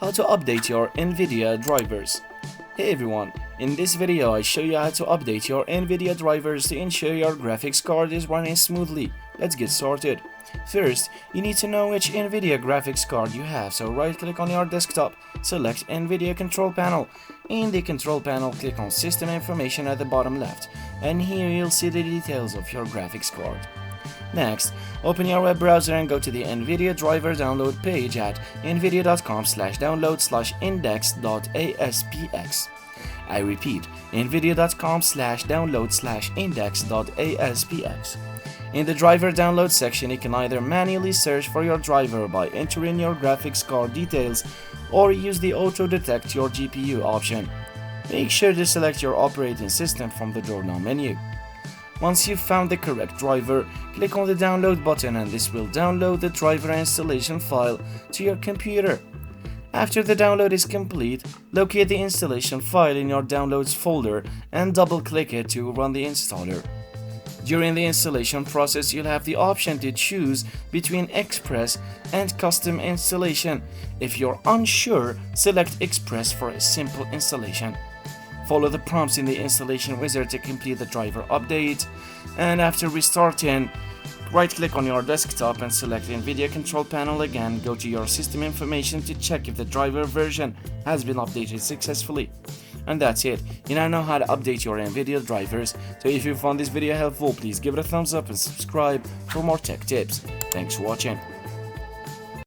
How to update your Nvidia drivers. Hey everyone, in this video I show you how to update your Nvidia drivers to ensure your graphics card is running smoothly. Let's get started. First, you need to know which Nvidia graphics card you have, so right click on your desktop, select Nvidia control panel. In the control panel, click on system information at the bottom left, and here you'll see the details of your graphics card. Next, open your web browser and go to the Nvidia driver download page at nvidia.com/download/index.aspx. I repeat, nvidia.com/download/index.aspx. In the driver download section, you can either manually search for your driver by entering your graphics card details or use the auto detect your GPU option. Make sure to select your operating system from the drop-down menu. Once you've found the correct driver, click on the download button and this will download the driver installation file to your computer. After the download is complete, locate the installation file in your downloads folder and double-click it to run the installer. During the installation process, you'll have the option to choose between Express and Custom installation. If you're unsure, select Express for a simple installation. Follow the prompts in the installation wizard to complete the driver update, and after restarting, right-click on your desktop and select the Nvidia control panel again. Go to your system information to check if the driver version has been updated successfully. And that's it. You now know how to update your Nvidia drivers. So if you found this video helpful, please give it a thumbs up and subscribe for more tech tips. Thanks for watching.